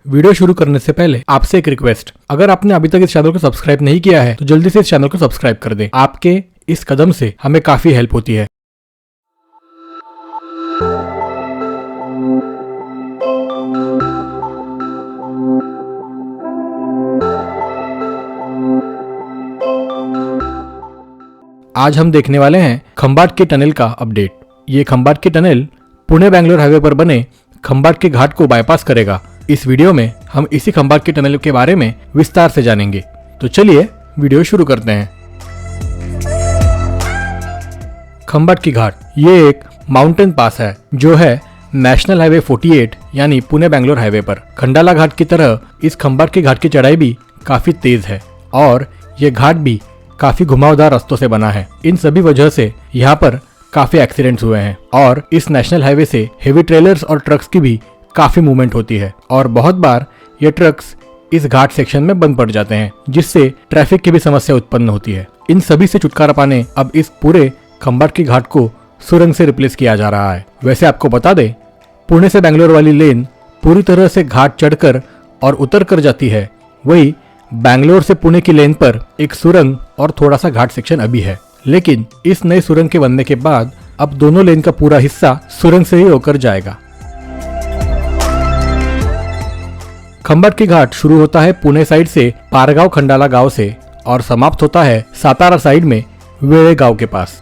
Video शुरू करने से पहले आपसे एक रिक्वेस्ट, अगर आपने अभी तक इस चैनल को सब्सक्राइब नहीं किया है तो जल्दी से इस चैनल को सब्सक्राइब कर दें। आपके इस कदम से हमें काफी हेल्प होती है। आज हम देखने वाले हैं खंबाट के टनल का अपडेट। ये खंबाट के टनल पुणे बेंगलोर हाईवे पर बने खंबाट के घाट को बाईपास करेगा। इस वीडियो में हम इसी खंबाट के टनल के बारे में विस्तार से जानेंगे। तो चलिए वीडियो शुरू करते हैं। खंबाट की घाट ये एक माउंटेन पास है जो है नेशनल हाईवे 48 यानी पुणे बेंगलोर हाईवे पर। खंडाला घाट की तरह इस खंबाट के घाट की चढ़ाई भी काफी तेज है और ये घाट भी काफी घुमावदार रास्तों से बना है। इन सभी वजह से यहाँ पर काफी एक्सीडेंट्स हुए हैं और इस नेशनल हाईवे से हेवी ट्रेलर्स और ट्रक्स की भी काफी मूवमेंट होती है और बहुत बार ये ट्रक्स इस घाट सेक्शन में बंद पड़ जाते हैं, जिससे ट्रैफिक की भी समस्या उत्पन्न होती है। इन सभी से छुटकारा पाने अब इस पूरे खंबाट की घाट को सुरंग से रिप्लेस किया जा रहा है। वैसे आपको बता दें, पुणे से बेंगलोर वाली लेन पूरी तरह से घाट चढ़कर और उतर कर जाती है। वही बेंगलोर से पुणे की लेन पर एक सुरंग और थोड़ा सा घाट सेक्शन अभी है, लेकिन इस नए सुरंग के बनने के बाद अब दोनों लेन का पूरा हिस्सा सुरंग से ही होकर जाएगा। खंबाट की घाट शुरू होता है पुणे साइड से पारगांव खंडाला गांव से और समाप्त होता है सातारा साइड में वेळे गांव के पास।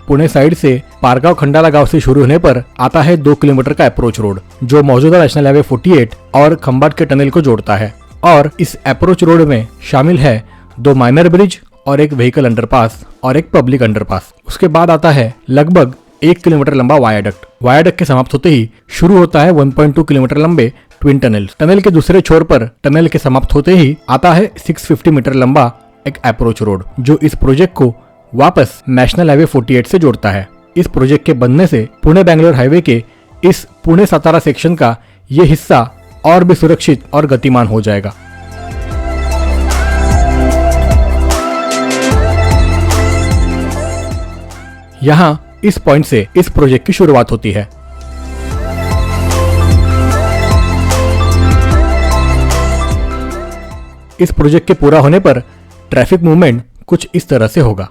पुणे साइड से पारगांव खंडाला गांव से शुरू होने पर आता है 2 किलोमीटर का अप्रोच रोड जो मौजूदा नेशनल हाईवे 48 और खंबाट के टनल को जोड़ता है। और इस अप्रोच रोड में शामिल है 2 माइनर ब्रिज और एक व्हीकल अंडरपास और एक पब्लिक अंडरपास। उसके बाद आता है लगभग 1 किलोमीटर लंबा वायाडक्ट। वायाडक्ट के समाप्त होते ही शुरू होता है 1.2 किलोमीटर लंबे ट्विन टनल। टनल के दूसरे छोर पर टनल के समाप्त होते ही आता है 650 मीटर लंबा एक अप्रोच रोड जो इस प्रोजेक्ट को वापस नेशनल हाईवे 48 से जोड़ता है। इस प्रोजेक्ट के बनने से पुणे बेंगलोर हाईवे के इस पुणे सातारा सेक्शन का ये हिस्सा और भी सुरक्षित और गतिमान हो जाएगा। यहाँ इस पॉइंट से इस प्रोजेक्ट की शुरुआत होती है। इस प्रोजेक्ट के पूरा होने पर ट्रैफिक मूवमेंट कुछ इस तरह से होगा।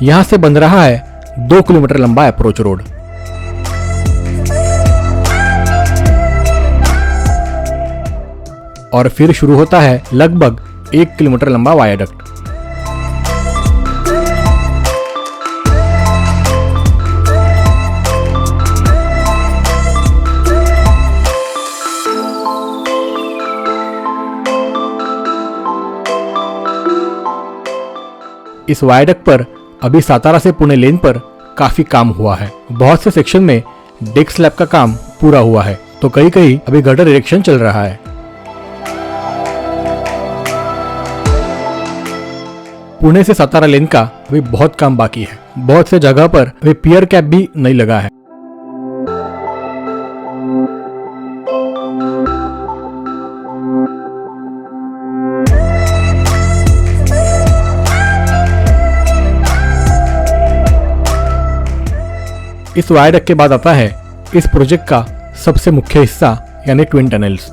यहां से बन रहा है 2 किलोमीटर लंबा अप्रोच रोड। और फिर शुरू होता है लगभग 1 किलोमीटर लंबा वायाडक्ट। इस वायाडक्ट पर अभी सातारा से पुणे लेन पर काफी काम हुआ है। बहुत से सेक्शन में डेक स्लैब का काम पूरा हुआ है तो कहीं कहीं अभी गटर इरेक्शन चल रहा है। पुणे से सातारा लेन का अभी बहुत काम बाकी है। बहुत से जगह पर अभी पियर कैप भी नहीं लगा है। इस वायाडक्ट के बाद आता है इस प्रोजेक्ट का सबसे मुख्य हिस्सा यानी ट्विन टनल्स।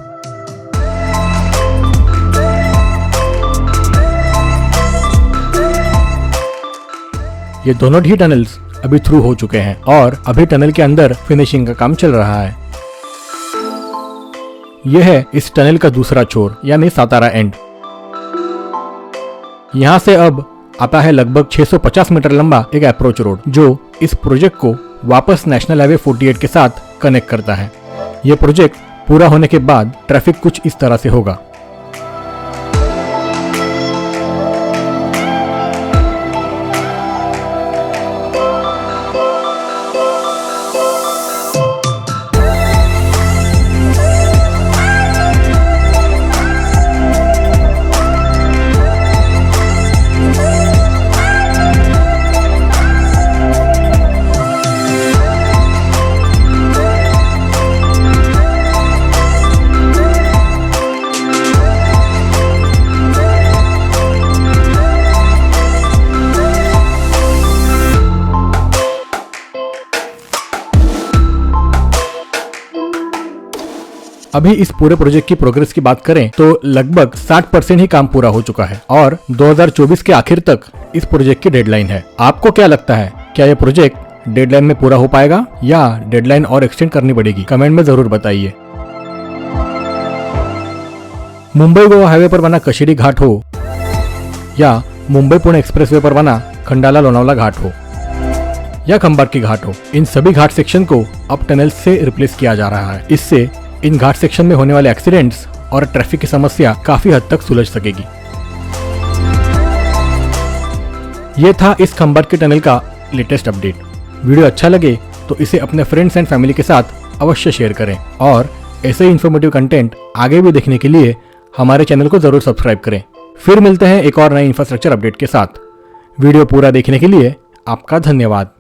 ये दोनों ही टनल्स अभी थ्रू हो चुके हैं और अभी टनल के अंदर फिनिशिंग का काम चल रहा है। यह है इस टनल का दूसरा छोर यानी सातारा एंड। यहां से अब आता है लगभग 650 मीटर लंबा एक अप्रोच रोड जो इस प्रोजेक्ट को वापस नेशनल हाईवे 48 के साथ कनेक्ट करता है। यह प्रोजेक्ट पूरा होने के बाद ट्रैफिक कुछ इस तरह से होगा। अभी इस पूरे प्रोजेक्ट की प्रोग्रेस की बात करें तो लगभग 60% ही काम पूरा हो चुका है और 2024 के आखिर तक इस प्रोजेक्ट की डेडलाइन है। आपको क्या लगता है, क्या यह प्रोजेक्ट डेडलाइन में पूरा हो पाएगा या डेडलाइन और एक्सटेंड करनी पड़ेगी? कमेंट में जरूर बताइए। मुंबई गोवा हाईवे पर बना कशीरी घाट हो या मुंबई पुणे एक्सप्रेसवे पर बना खंडाला लोनावला घाट हो या खंबाट की घाट हो, इन सभी घाट सेक्शन को अब टनल से रिप्लेस किया जा रहा है। इससे इन घाट सेक्शन में होने वाले एक्सीडेंट्स और ट्रैफिक की समस्या काफी हद तक सुलझ सकेगी। ये था इस खंबाट के टनल का लेटेस्ट अपडेट। वीडियो अच्छा लगे तो इसे अपने फ्रेंड्स एंड फैमिली के साथ अवश्य शेयर करें और ऐसे ही इन्फॉर्मेटिव कंटेंट आगे भी देखने के लिए हमारे चैनल को जरूर सब्सक्राइब करें। फिर मिलते हैं एक और नए इंफ्रास्ट्रक्चर अपडेट के साथ। वीडियो पूरा देखने के लिए आपका धन्यवाद।